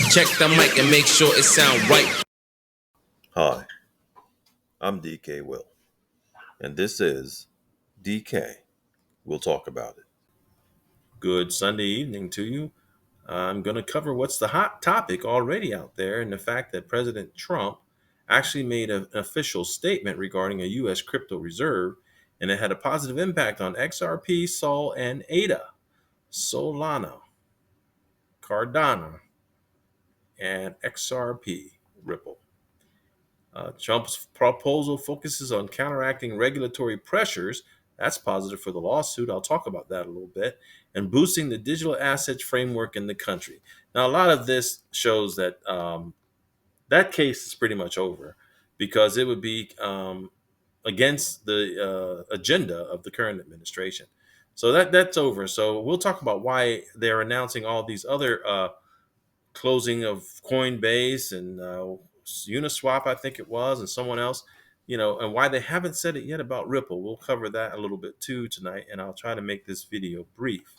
Check the mic and make sure it sound right. Hi, I'm DKWILL, and this is DK. We'll talk about it. Good Sunday evening to you. I'm going to cover what's the hot topic already out there, and the fact that President Trump actually made an official statement regarding a U.S. crypto reserve, and it had a positive impact on XRP, Sol, and ADA, Solana, Cardano, and XRP Ripple. Trump's proposal focuses on counteracting regulatory pressures. That's positive for the lawsuit. I'll talk about that a little bit. And boosting the digital assets framework in the country. Now, a lot of this shows that that case is pretty much over because it would be against the agenda of the current administration. So that's over. So we'll talk about why they're announcing all these other closing of Coinbase and Uniswap, I think it was, and someone else, and why they haven't said it yet about Ripple. We'll cover that a little bit too tonight, and I'll try to make this video brief.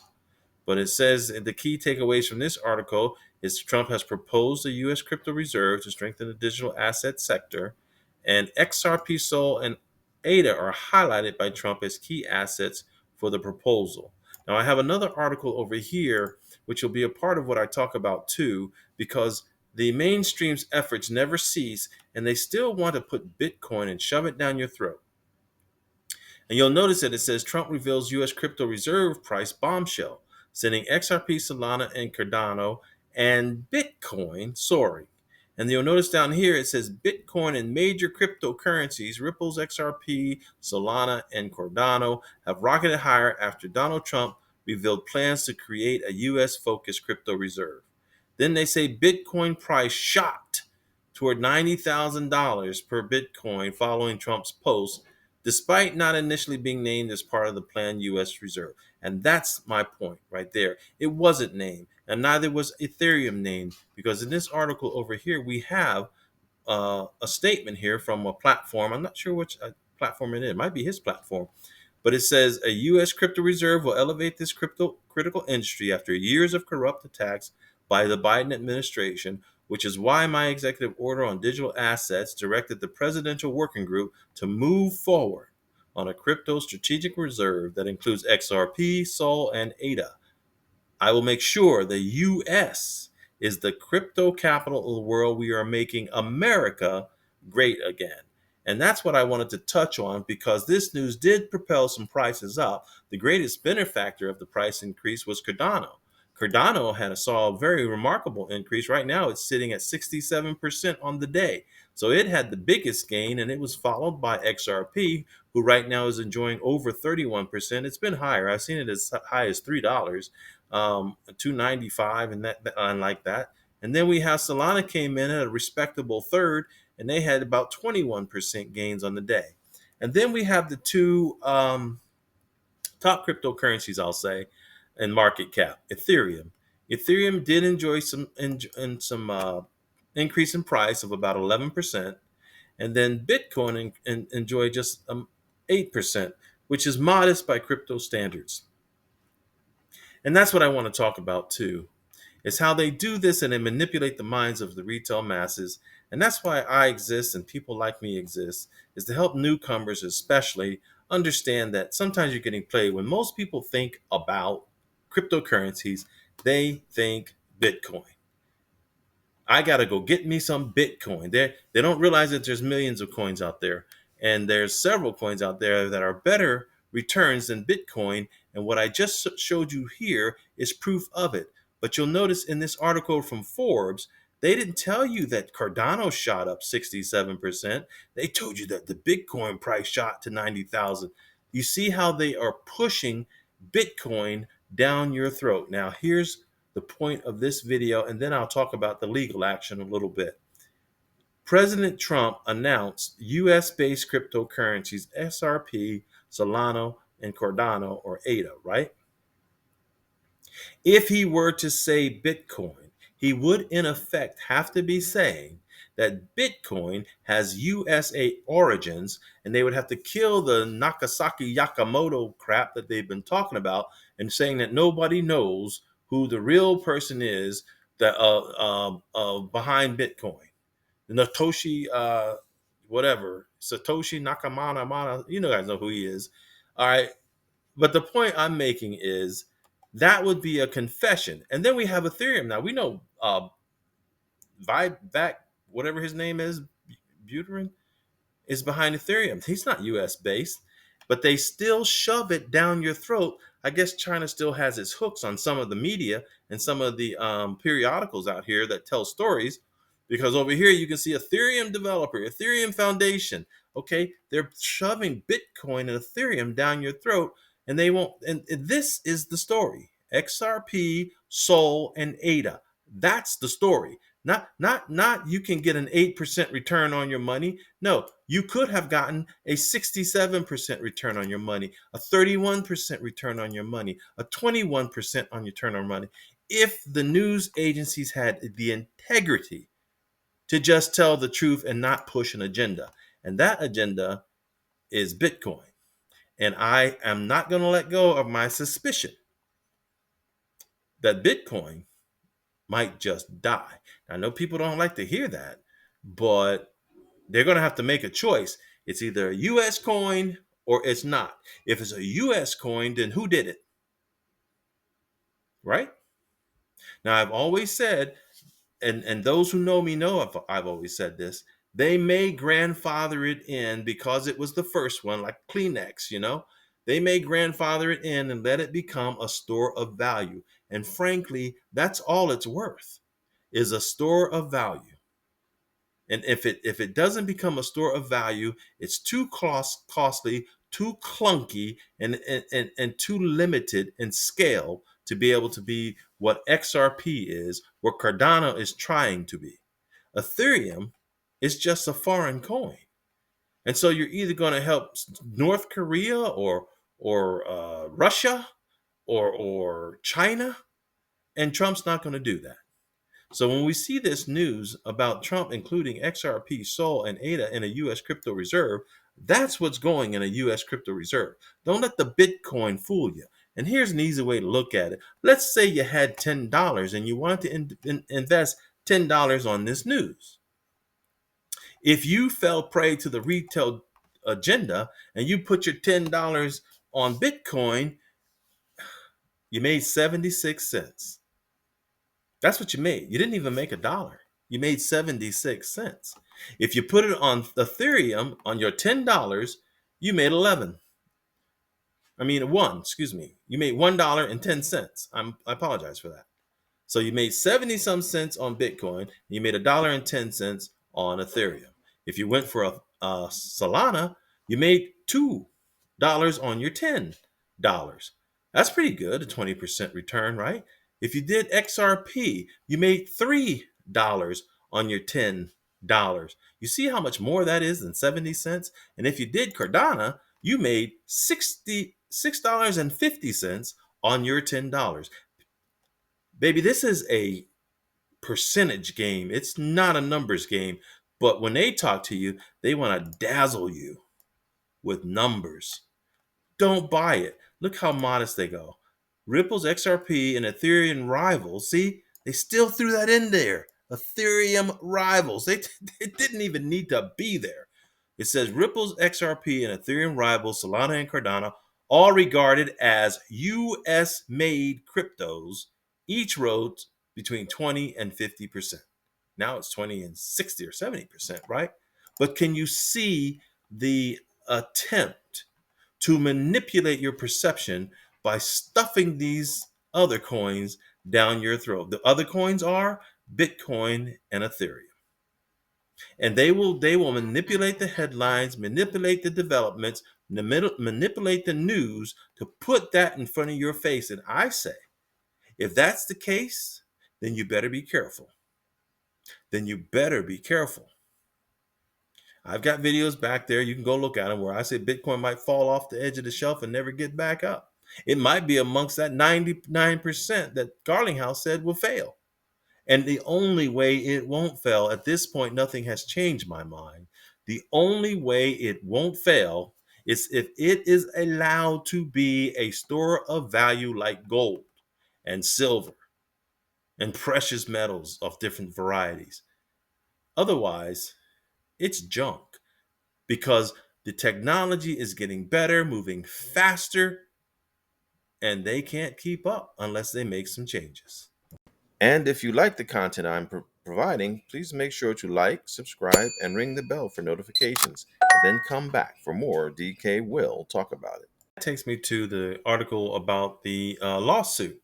But it says the key takeaways from this article is Trump has proposed a U.S. crypto reserve to strengthen the digital asset sector, and XRP, Sol, and ADA are highlighted by Trump as key assets for the proposal. Now, I have another article over here, which will be a part of what I talk about too, because the mainstream's efforts never cease, and they still want to put Bitcoin and shove it down your throat. And you'll notice that it says Trump reveals U.S. crypto reserve price bombshell, sending XRP, Solana, and Cardano, and Bitcoin soaring. And you'll notice down here it says Bitcoin and major cryptocurrencies, Ripple's XRP, Solana, and Cardano, have rocketed higher after Donald Trump revealed plans to create a U.S.-focused crypto reserve. Then they say Bitcoin price shot toward $90,000 per Bitcoin following Trump's post, despite not initially being named as part of the planned U.S. reserve. And that's my point right there. It wasn't named, and neither was Ethereum named, because in this article over here, we have a statement here from a platform. I'm not sure which platform it is. It might be his platform. But it says a U.S. crypto reserve will elevate this crypto critical industry after years of corrupt attacks by the Biden administration, which is why my executive order on digital assets directed the Presidential Working Group to move forward on a crypto strategic reserve that includes XRP, Sol, and ADA. I will make sure the U.S. is the crypto capital of the world. We are making America great again. And that's what I wanted to touch on, because this news did propel some prices up. The greatest benefactor of the price increase was Cardano. Cardano saw a very remarkable increase. Right now, it's sitting at 67% on the day. So it had the biggest gain, and it was followed by XRP, who right now is enjoying over 31%. It's been higher. I've seen it as high as $3, $2.95, and like that. And then we have Solana came in at a respectable third, and they had about 21% gains on the day. And then we have the two top cryptocurrencies, I'll say, in market cap. Ethereum did enjoy some increase in price of about 11%, and then Bitcoin enjoyed just 8%, which is modest by crypto standards. And that's what I want to talk about too, is how they do this and they manipulate the minds of the retail masses. And that's why I exist and people like me exist, is to help newcomers especially understand that sometimes you're getting played. When most people think about cryptocurrencies, they think Bitcoin. I got to go get me some Bitcoin. They don't realize that there's millions of coins out there. And there's several coins out there that are better returns than Bitcoin. And what I just showed you here is proof of it. But you'll notice in this article from Forbes, they didn't tell you that Cardano shot up 67%. They told you that the Bitcoin price shot to 90,000. You see how they are pushing Bitcoin down your throat. Now, here's the point of this video, and then I'll talk about the legal action a little bit. President Trump announced US-based cryptocurrencies, XRP, Solana, and Cardano, or ADA, right? If he were to say Bitcoin, he would in effect have to be saying that Bitcoin has USA origins, and they would have to kill the Nakasaki Yakamoto crap that they've been talking about and saying that nobody knows who the real person is that behind Bitcoin. The Satoshi, whatever, Satoshi Nakamoto, you guys know who he is. All right. But the point I'm making is that would be a confession. And then we have Ethereum. Now we know Vivek, whatever his name is, Buterin, is behind Ethereum. He's not US based, but they still shove it down your throat. I guess China still has its hooks on some of the media and some of the periodicals out here that tell stories. Because over here you can see Ethereum developer, Ethereum Foundation. Okay, they're shoving Bitcoin and Ethereum down your throat, and they won't. And this is the story: XRP, Sol, and ADA. That's the story. Not you can get an 8% return on your money. No, you could have gotten a 67% return on your money, a 31% return on your money, a 21% on your return on money, if the news agencies had the integrity to just tell the truth and not push an agenda. And that agenda is Bitcoin. And I am not going to let go of my suspicion that Bitcoin might just die. I know people don't like to hear that, but they're going to have to make a choice. It's either a US coin or it's not. If it's a US coin, then who did it? Right? Now, I've always said, and those who know me know I've always said this, they may grandfather it in because it was the first one, like Kleenex. They may grandfather it in and let it become a store of value. And frankly, that's all it's worth, is a store of value. And if it doesn't become a store of value, it's too costly, too clunky, and too limited in scale to be able to be what XRP is, what Cardano is trying to be. Ethereum is just a foreign coin. And so you're either going to help North Korea or Russia or China, and Trump's not going to do that. So when we see this news about Trump including XRP, Sol, and ADA in a U.S. crypto reserve, that's what's going in a U.S. crypto reserve. Don't let the Bitcoin fool you. And here's an easy way to look at it. Let's say you had $10 and you wanted to invest $10 on this news. If you fell prey to the retail agenda and you put your $10 on Bitcoin, you made 76 cents. That's what you made. You didn't even make $1. You made 76 cents. If you put it on Ethereum on your $10, you made 11. I mean, excuse me. You made $1.10. I apologize for that. So you made 70 some cents on Bitcoin. And you made $1.10 on Ethereum. If you went for a Solana, you made $2 on your $10. That's pretty good, a 20% return, right? If you did XRP, you made $3 on your $10. You see how much more that is than 70 cents? And if you did Cardano, you made $66.50 on your $10. Baby, this is a percentage game. It's not a numbers game. But when they talk to you, they want to dazzle you with numbers. Don't buy it. Look how modest they go. Ripple's XRP and Ethereum rivals. See, they still threw that in there. Ethereum rivals. They didn't even need to be there. It says Ripple's XRP and Ethereum rivals, Solana and Cardano, all regarded as US made cryptos, each rose between 20 and 50%. Now it's 20 and 60 or 70%, right? But can you see the attempt to manipulate your perception by stuffing these other coins down your throat? The other coins are Bitcoin and Ethereum. And they will manipulate the headlines, manipulate the developments, manipulate the news to put that in front of your face. And I say, if that's the case, then you better be careful. I've got videos back there. You can go look at them where I say Bitcoin might fall off the edge of the shelf and never get back up. It might be amongst that 99% that Garlinghouse said will fail. And the only way it won't fail, at this point, nothing has changed my mind. The only way it won't fail is if it is allowed to be a store of value like gold and silver and precious metals of different varieties. Otherwise, it's junk because the technology is getting better, moving faster, and they can't keep up unless they make some changes. And if you like the content I'm providing, please make sure to like, subscribe, and ring the bell for notifications. And then come back for more DK Will Talk About It. That takes me to the article about the lawsuit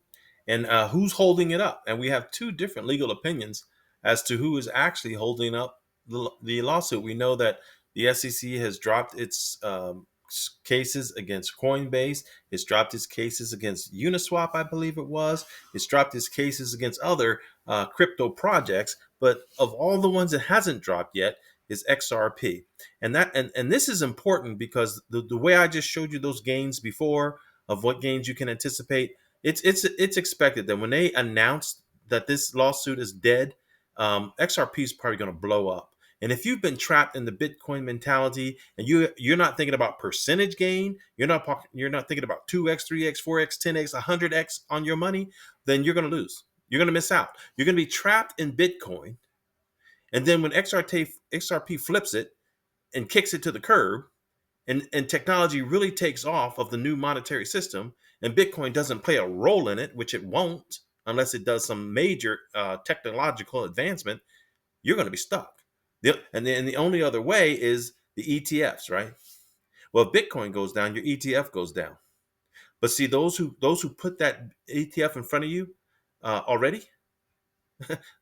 and who's holding it up. And we have two different legal opinions as to who is actually holding up the lawsuit. We know that the SEC has dropped its cases against Coinbase. It's dropped its cases against Uniswap, I believe it was. It's dropped its cases against other crypto projects. But of all the ones it hasn't dropped yet is XRP. And this is important because the way I just showed you those gains before of what gains you can anticipate, it's expected that when they announce that this lawsuit is dead, XRP is probably going to blow up. And if you've been trapped in the Bitcoin mentality and you're not thinking about percentage gain, you're not thinking about 2x, 3x, 4x, 10x, 100x on your money, then you're going to lose. You're going to miss out. You're going to be trapped in Bitcoin. And then when XRP flips it and kicks it to the curb, and technology really takes off of the new monetary system, and Bitcoin doesn't play a role in it, which it won't unless it does some major technological advancement, you're going to be stuck. And then the only other way is the ETFs, right? Well, if Bitcoin goes down, your ETF goes down. But see, those who put that ETF in front of you already,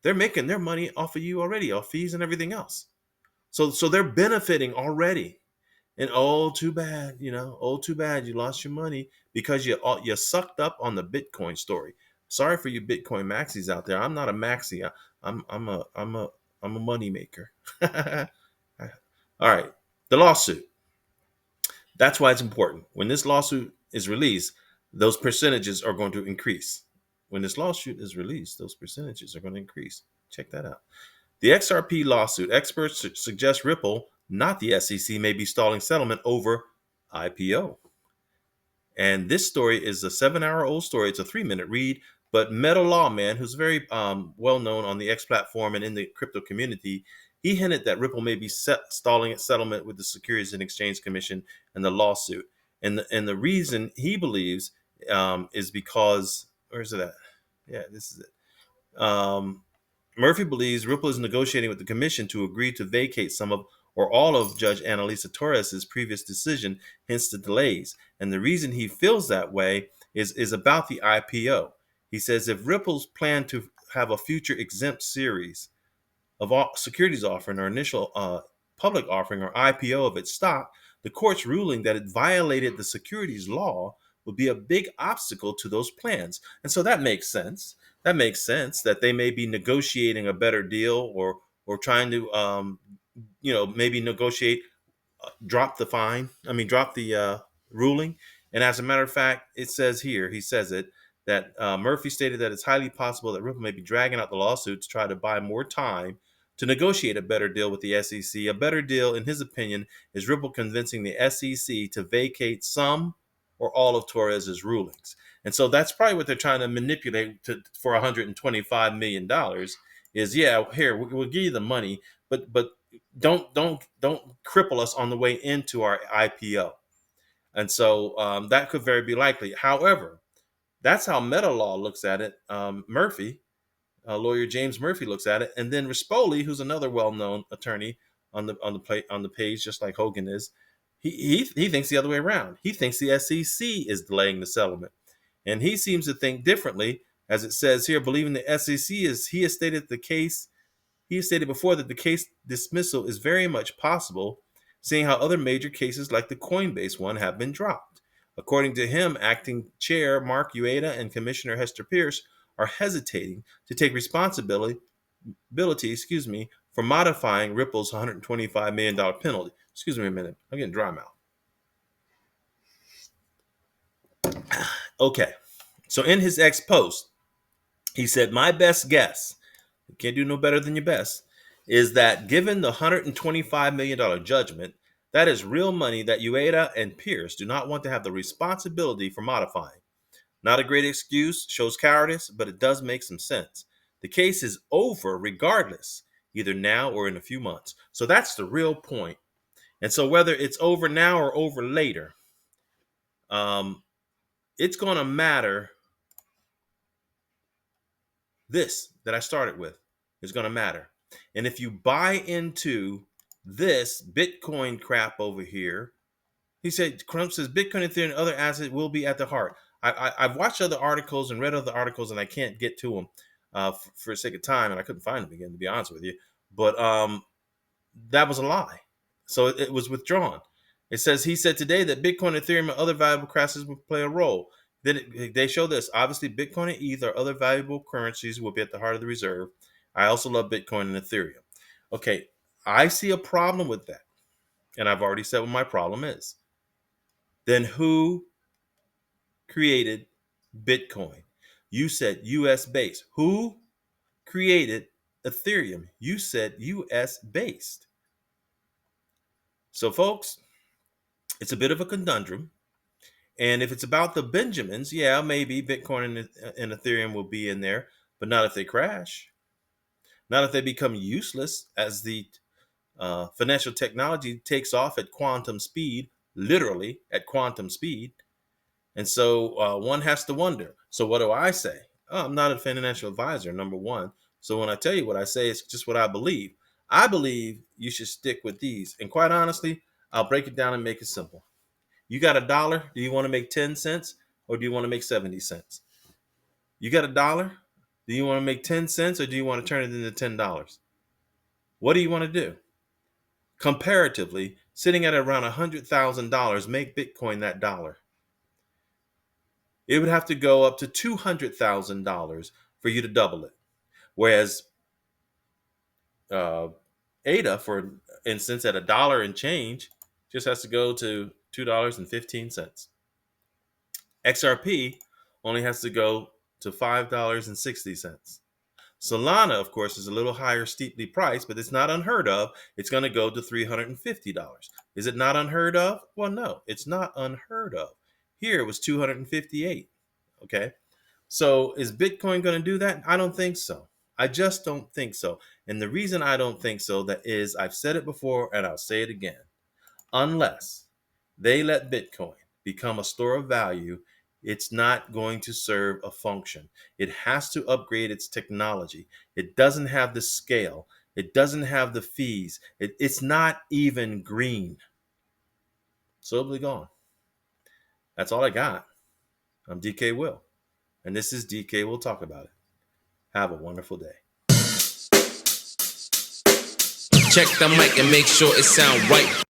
they're making their money off of you already, off fees and everything else. So they're benefiting already. And oh, too bad, too bad you lost your money because you sucked up on the Bitcoin story. Sorry for you Bitcoin maxis out there. I'm not a maxi. I'm a money maker. All right, the lawsuit. That's why it's important. When this lawsuit is released, those percentages are going to increase. When this lawsuit is released, those percentages are going to increase. Check that out. The XRP lawsuit, experts suggest Ripple, not the SEC, may be stalling settlement over IPO. And this story is a 7-hour-old story. It's a 3-minute read. But Meta Lawman, who's very well known on the X platform and in the crypto community, he hinted that Ripple may be stalling its settlement with the Securities and Exchange Commission and the lawsuit. And the reason he believes is because, where is it at? Yeah, this is it. Murphy believes Ripple is negotiating with the commission to agree to vacate some of or all of Judge Annalisa Torres's previous decision, hence the delays. And the reason he feels that way is about the IPO. He says if Ripple's plan to have a future exempt series of securities offering or initial public offering or IPO of its stock, the court's ruling that it violated the securities law would be a big obstacle to those plans. And so that makes sense. That makes sense that they may be negotiating a better deal or trying to maybe negotiate drop the ruling. And as a matter of fact, it says here, he says it, that Murphy stated that it's highly possible that Ripple may be dragging out the lawsuit to try to buy more time to negotiate a better deal with the SEC. A better deal, in his opinion, is Ripple convincing the SEC to vacate some or all of Torres's rulings. And so that's probably what they're trying to manipulate for $125 million is, yeah, here, we'll give you the money, but don't cripple us on the way into our IPO. And so that could very be likely. However, that's how Meta Law looks at it. Murphy, lawyer James Murphy, looks at it, and then Rispoli, who's another well-known attorney on the page, just like Hogan is, he thinks the other way around. He thinks the SEC is delaying the settlement, and he seems to think differently, as it says here, believing the SEC is. He has stated before that the case dismissal is very much possible, seeing how other major cases like the Coinbase one have been dropped. According to him, acting chair Mark Ueda and Commissioner Hester Pierce are hesitating to take responsibility, for modifying Ripple's $125 million penalty. Excuse me a minute, I'm getting dry mouth. Okay, so in his X post, he said, my best guess, you can't do no better than your best, is that given the $125 million judgment, that is real money that Ueda and Pierce do not want to have the responsibility for modifying. Not a great excuse, shows cowardice, but it does make some sense. The case is over regardless, either now or in a few months. So that's the real point. And so whether it's over now or over later, it's going to matter. This that I started with is going to matter. And if you buy into this Bitcoin crap over here, he said, Trump says Bitcoin, Ethereum, and other assets will be at the heart. I've watched other articles and read other articles, and I can't get to them for the sake of time, and I couldn't find them again, to be honest with you. But that was a lie. So it was withdrawn. It says, he said today that Bitcoin, Ethereum, and other valuable currencies will play a role. Then they show this. Obviously, Bitcoin and ETH or other valuable currencies will be at the heart of the reserve. I also love Bitcoin and Ethereum. Okay, I see a problem with that. And I've already said what my problem is. Then who created Bitcoin? You said US based. Who created Ethereum? You said US based. So, folks, it's a bit of a conundrum. And if it's about the Benjamins, yeah, maybe Bitcoin and Ethereum will be in there, but not if they crash. Not if they become useless as the financial technology takes off at quantum speed, literally at quantum speed. And so one has to wonder. So what do I say? Oh, I'm not a financial advisor, number one. So when I tell you what I say, it's just what I believe. I believe you should stick with these. And quite honestly, I'll break it down and make it simple. You got $1. Do you want to make 10 cents or do you want to make 70 cents? You got $1. Do you want to make 10 cents or do you want to turn it into $10? What do you want to do? Comparatively, sitting at around $100,000, make Bitcoin that dollar. It would have to go up to $200,000 for you to double it. Whereas ADA, for instance, at $1 and change, just has to go to $2.15. XRP only has to go to $5.60. Solana, of course, is a little higher steeply priced, but it's not unheard of. It's going to go to $350. Is it not unheard of? Well, no, it's not unheard of. Here it was $258. Okay. So is Bitcoin going to do that? I don't think so. I just don't think so. And the reason I don't think so, that is, I've said it before and I'll say it again. Unless they let Bitcoin become a store of value, it's not going to serve a function. It has to upgrade its technology. It doesn't have the scale. It doesn't have the fees. It's not even green. So it'll be gone. That's all I got. I'm DK Will, and this is DK Will Talk About It. Have a wonderful day. Check the mic and make sure it sound right.